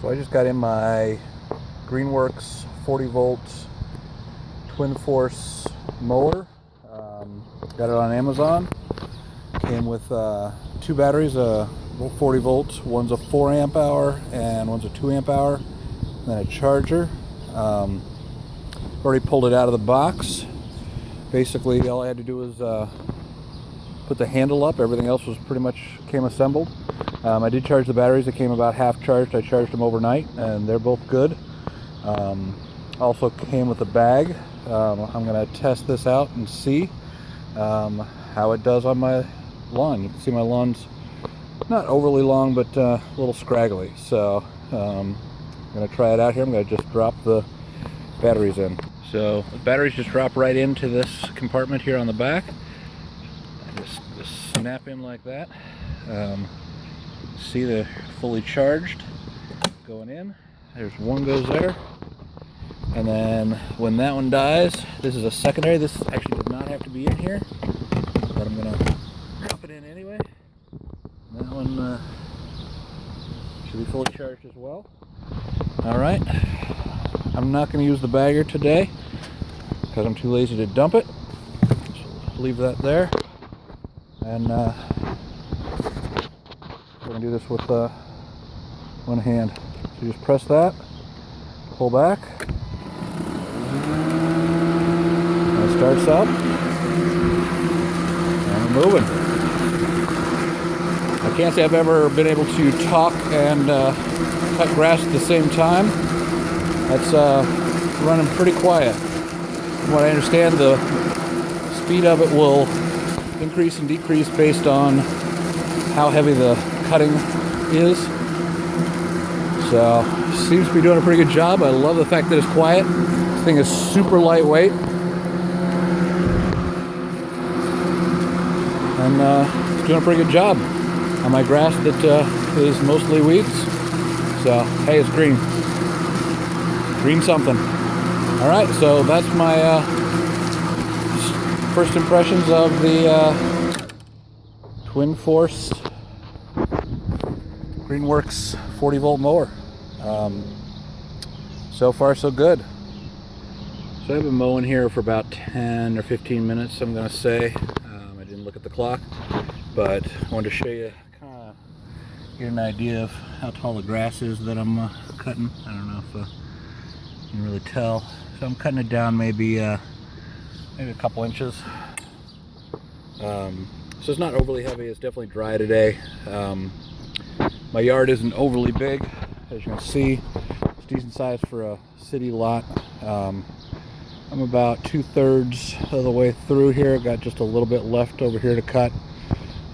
So I just got in my GreenWorks 40 volt twin force mower. Got it on Amazon. Came with two batteries, both 40 volts. One's a 4 amp hour and one's a 2 amp hour. And then a charger. Already pulled it out of the box. Basically, all I had to do was put the handle up. Everything else was pretty much came assembled. I did charge the batteries. They came about half charged. I charged them overnight, and they're both good. Also came with a bag. I'm going to test this out and see how it does on my lawn. You can see my lawn's not overly long, but a little scraggly. So I'm going to try it out here. I'm going to just drop the batteries in. So the batteries just drop right into this compartment here on the back. Just snap in like that. See, they're fully charged going in. There's one goes there, and then when that one dies, this is a secondary. This actually did not have to be in here, but I'm gonna drop it in anyway. That one should be fully charged as well. All right, I'm not going to use the bagger today because I'm too lazy to dump it. So leave that there, and we're going to do this with one hand. So you just press that, pull back, and it starts up, and we're moving. I can't say I've ever been able to talk and cut grass at the same time. That's running pretty quiet. From what I understand, the speed of it will increase and decrease based on how heavy the cutting is. So seems to be doing a pretty good job. I love the fact that it's quiet. This thing is super lightweight, and it's doing a pretty good job on my grass that is mostly weeds. So hey, it's green something. All right, so that's my first impressions of the twin force GreenWorks 40 volt mower. So far so good. So I've been mowing here for about 10 or 15 minutes, I'm gonna say. I didn't look at the clock, but I wanted to show you, kind of get an idea of how tall the grass is that I'm cutting. I don't know if you can really tell. So I'm cutting it down maybe a couple inches. So it's not overly heavy. It's definitely dry today. My yard isn't overly big, as you can see. It's decent size for a city lot. I'm about 2/3 of the way through here. Got just a little bit left over here to cut.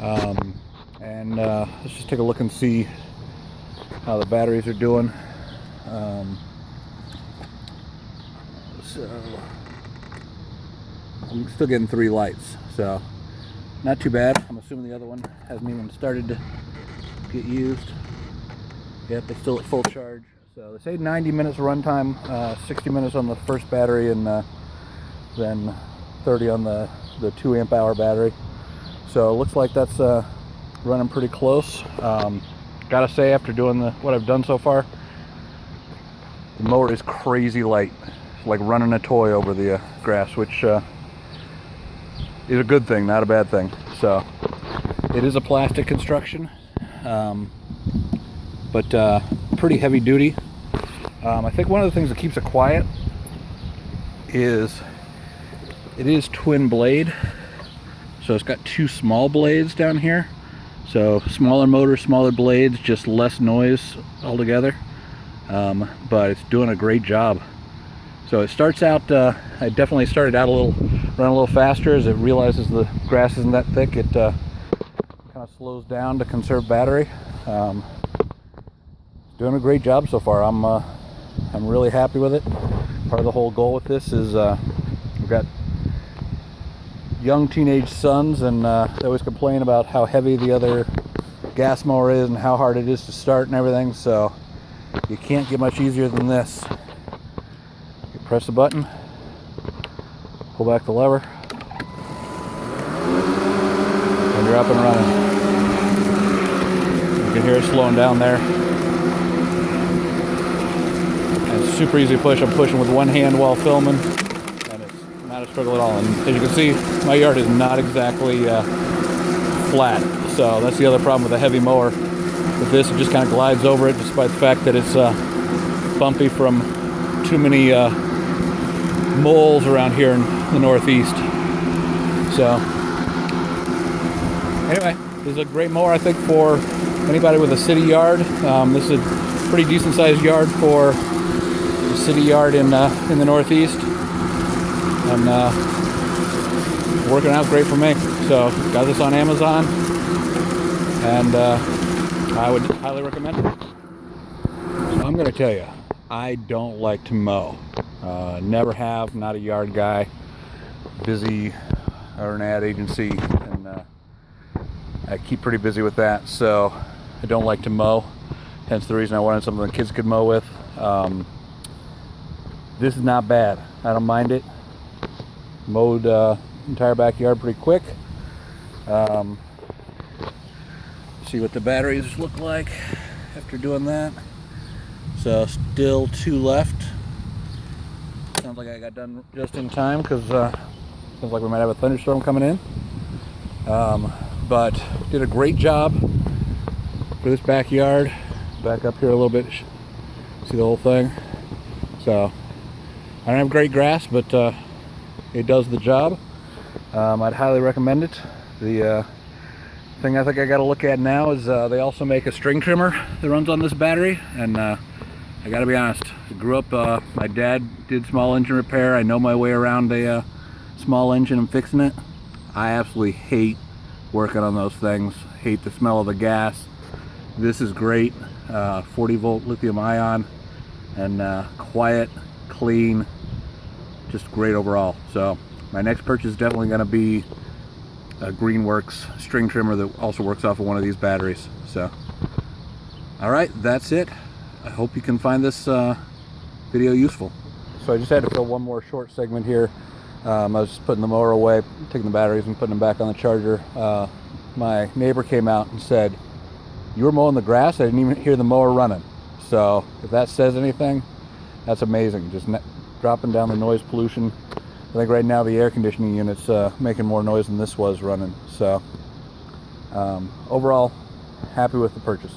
Let's just take a look and see how the batteries are doing. So I'm still getting 3 lights, so not too bad. I'm assuming the other one hasn't even started to get used. Yep, it's still at full charge. So they say 90 minutes runtime, 60 minutes on the first battery, and then 30 on the 2 amp hour battery. So it looks like that's running pretty close. Gotta say, after doing what I've done so far, the mower is crazy light. It's like running a toy over the grass, which is a good thing, not a bad thing. So it is a plastic construction, but pretty heavy duty. I think one of the things that keeps it quiet is it is twin blade, so it's got 2 small blades down here. So smaller motor, smaller blades, just less noise altogether. But it's doing a great job. So it starts out, I definitely started out running a little faster. As it realizes the grass isn't that thick, it kind of slows down to conserve battery. Doing a great job so far. I'm really happy with it. Part of the whole goal with this is we've got young teenage sons, and they always complain about how heavy the other gas mower is and how hard it is to start and everything. So you can't get much easier than this. You press the button, pull back the lever, and you're up and running. You can hear it slowing down there. super easy to push. I'm pushing with one hand while filming, and it's not a struggle at all. And as you can see, my yard is not exactly flat, so that's the other problem with a heavy mower. With this, it just kind of glides over it, despite the fact that it's bumpy from too many moles around here in the Northeast. So anyway, this is a great mower, I think, for anybody with a city yard. This is a pretty decent sized yard for a city yard in the Northeast, and working out great for me. So got this on Amazon, and I would highly recommend it. So I'm going to tell you, I don't like to mow. Never have, not a yard guy. Busy or an ad agency, and I keep pretty busy with that, so I don't like to mow. Hence the reason I wanted something the kids could mow with. This is not bad. I don't mind it. Mowed entire backyard pretty quick. See what the batteries look like after doing that. So still 2 left. Sounds like I got done just in time, because sounds like we might have a thunderstorm coming in. But did a great job for this backyard. Back up here a little bit, see the whole thing. So I don't have great grass, but it does the job. I'd highly recommend it. The thing I think I got to look at now is they also make a string trimmer that runs on this battery, and I got to be honest, I grew up, my dad did small engine repair. I know my way around a small engine and fixing it. I absolutely hate working on those things. Hate the smell of the gas. This is great. 40 volt lithium ion, and quiet, clean, just great overall. So my next purchase is definitely going to be a GreenWorks string trimmer that also works off of one of these batteries. So all right, that's it. I hope you can find this video useful. So I just had to fill one more short segment here. I was just putting the mower away, taking the batteries and putting them back on the charger. My neighbor came out and said, "You were mowing the grass? I didn't even hear the mower running." So if that says anything, that's amazing. Just dropping down the noise pollution. I think right now the air conditioning unit's making more noise than this was running. So overall, happy with the purchase.